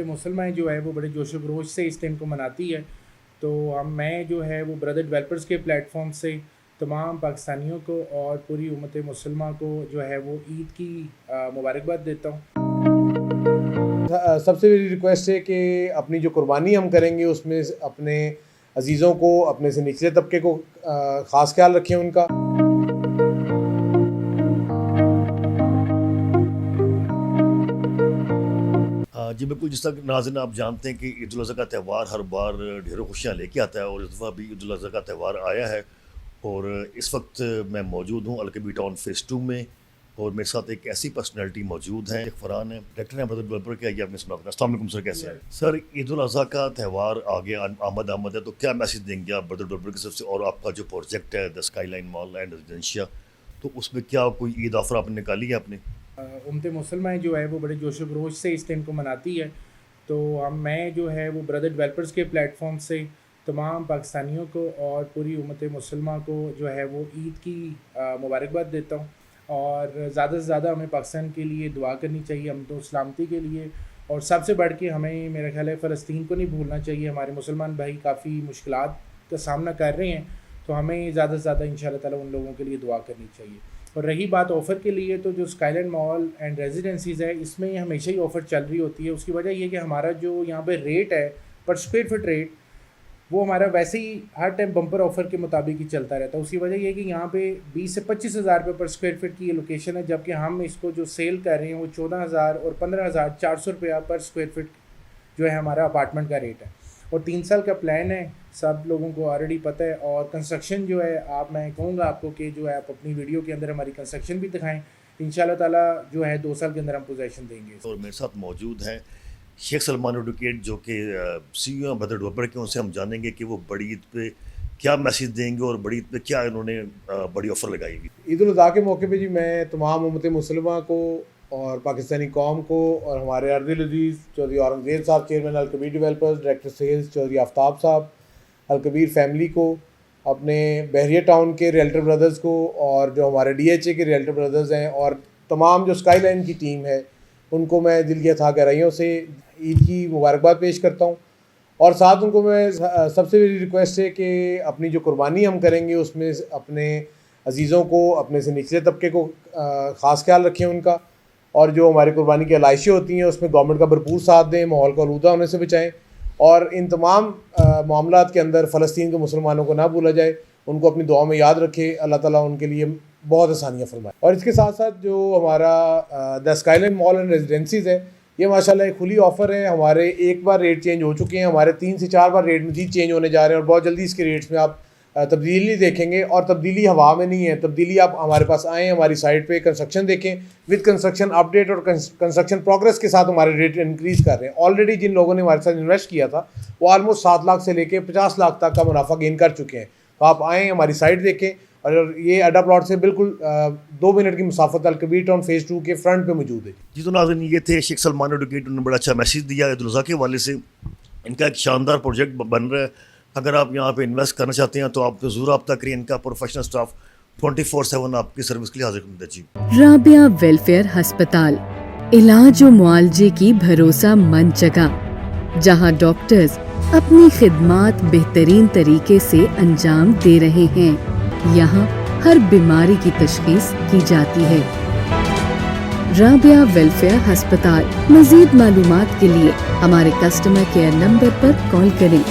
मुसलमान जो है वो बड़े जोश व खरोश से इस दिन को मनाती है। तो मैं जो है वो ब्रदर डेवलपर्स के प्लेटफॉर्म से तमाम पाकिस्तानियों को और पूरी उम्मत मुसलमान को जो है वो ईद की मुबारकबाद देता हूँ। सबसे बड़ी रिक्वेस्ट है कि अपनी जो कुर्बानी हम करेंगे उसमें अपने अजीज़ों को, अपने से निचले तबके को ख़ास ख्याल रखें उनका। जी बिल्कुल, जिस तरह नाज़रीन आप जानते हैं कि ईद उल अज़हा का त्यौहार हर बार ढेरों खुशियाँ लेके आता है और इस दफ़ा भी ईद उल अज़हा का त्यौहार आया है और इस वक्त मैं मौजूद हूँ अलकबीर टाउन फेज़ 2 में और मेरे साथ एक ऐसी पर्सनैलिटी मौजूद है, एक फरहान है, डायरेक्टर हैं ब्रदर डेवलपर के। आइए आपने सुना। अस्सलाम वालेकुम सर, कैसे हैं सर? ईद उल अज़हा का त्यौहार आगे आमद है, तो क्या मैसेज देंगे आप ब्रदर डेवलपर की तरफ से? और आपका जो प्रोजेक्ट है the skyline mall and residencia, तो उसमें क्या कोई ईद ऑफर आपने निकाली है आपने? उम्मत मुसलमान जो है वो बड़े जोश व खरोश से इस दिन को मनाती है। तो मैं जो है वो ब्रदर डेवलपर्स के प्लेटफॉर्म से तमाम पाकिस्तानियों को और पूरी उम्मत मुसलमान को जो है वो ईद की मुबारकबाद देता हूँ। और ज़्यादा से ज़्यादा हमें पाकिस्तान के लिए दुआ करनी चाहिए, हम तो सलामती के लिए, और सबसे बढ़ के हमें मेरा ख्याल है फ़लस्तीन को नहीं भूलना चाहिए। हमारे मुसलमान भाई काफ़ी मुश्किलात का सामना कर रहे हैं, तो हमें ज़्यादा से ज़्यादा इंशाअल्लाह ताला उन लोगों के लिए दुआ करनी चाहिए। और रही बात ऑफ़र के लिए, तो जो स्काईलाइन मॉल एंड रेजिडेंसीज़ है इसमें हमेशा ही ऑफ़र चल रही होती है। उसकी वजह ये कि हमारा जो यहाँ पे रेट है पर स्क्वायर फुट रेट, वो हमारा वैसे ही हर टाइम बम्पर ऑफ़र के मुताबिक ही चलता रहता है। उसकी वजह ये कि यहाँ पे 20 से 25 हज़ार रुपये पर स्क्वायर फीट की ये लोकेशन है, जबकि हम इसको जो सेल कर रहे हैं वो 14,000 और 15,400 रुपया पर स्क्वायर फीट जो है हमारा अपार्टमेंट का रेट है। और 3 साल का प्लान है, सब लोगों को ऑलरेडी पता है। और कंस्ट्रक्शन जो है, मैं कहूँगा आपको कि जो है आप अपनी वीडियो के अंदर हमारी कंस्ट्रक्शन भी दिखाएँ। इंशाअल्लाह ताला जो है 2 साल के अंदर हम पोजेसन देंगे। और मेरे साथ मौजूद हैं शेख सलमान एडवोकेट, जो कि CEO हैं ब्रदर डेवलपर के। उनसे हम जानेंगे कि वो बड़ी ईद पे क्या मैसेज देंगे और बड़ी ईद पे क्या इन्होंने बड़ी ऑफ़र लगाई हुई। ईद उल अज़हा के मौके पे जी मैं तमाम उम्मत मुसलमान को और पाकिस्तानी कौम को और हमारे अर्दिल अजीज़ Chaudhry Aurangzeb sahab, chairman Alkabir developers, director sales Chaudhry Aftab sahab, Alkabir family को, अपने बहरिया टाउन के रियल्टर ब्रदर्स को, और जो हमारे DHA के रियल्टर ब्रदर्स हैं, और तमाम जो स्काईलाइन की टीम है, उनको मैं दिल की अथाह गहराइयों से ईद की मुबारकबाद पेश करता हूँ। और साथ उनको मैं सबसे बड़ी रिक्वेस्ट है कि अपनी जो कुर्बानी हम करेंगे उसमें अपने अजीज़ों को, अपने से निचले तबके को ख़ास ख्याल रखें उनका। और जो हमारी कुर्बानी की अलाइशें होती हैं उसमें गवर्नमेंट का भरपूर साथ दें, माहौल को आलूदा होने से बचाएँ, और इन तमाम मामलात के अंदर फ़लस्तीन के मुसलमानों को ना भूला जाए, उनको अपनी दुआ में याद रखे। अल्लाह ताला उनके लिए बहुत आसानियाँ फरमाए। और इसके साथ साथ जो हमारा द स्काईलाइन मॉल एंड रेजिडेंसीज़ है, ये माशाल्लाह एक खुली ऑफ़र है। हमारे एक बार रेट चेंज हो चुके हैं, हमारे 3 से 4 बार रेट मज़ीद चेंज होने जा रहे हैं, और बहुत जल्दी इसके रेट्स में आप तब्दीली देखेंगे। और तब्दीली हवा में नहीं है, तब्दीली आप हमारे पास आएँ, हमारी साइट पे कंस्ट्रक्शन देखें, विद कंस्ट्रक्शन अपडेट और कंस्ट्रक्शन प्रोग्रेस के साथ हमारे रेट इंक्रीज़ कर रहे हैं। ऑलरेडी जिन लोगों ने हमारे साथ इन्वेस्ट किया था वो ऑलमोस्ट 7 लाख से लेकर 50 लाख तक का मुनाफा गेन कर चुके हैं। तो आप आएँ, हमारी साइट देखें, और ये अड्डा प्लॉट से बिल्कुल 2 मिनट की मुसाफत अलकबीर टाउन फेज़ 2 के फ्रंट पे मौजूद है। जी, तो नाज़रीन ये थे शेख सलमान एडवोकेट, उन्होंने बड़ा अच्छा मैसेज दिया ईद उल अज़हा के हवाले से। इनका एक शानदार प्रोजेक्ट बन रहा है। अगर आप यहाँ पे इन्वेस्ट करना चाहते हैं तो आप ज़रूर रब्ता करिए। इनका प्रोफेशनल स्टाफ 24/7 आपकी सर्विस के लिए हाजिर है जी। राबिया वेलफेयर अस्पताल, इलाज और मुआलजे की भरोसा मंद जगह, जहाँ डॉक्टर्स अपनी खिदमात बेहतरीन तरीके से अंजाम दे रहे हैं। यहाँ हर बीमारी की तशखीस की जाती है। राबिया वेलफेयर अस्पताल। मजीद मालूमात के लिए हमारे कस्टमर केयर नंबर पर कॉल करें।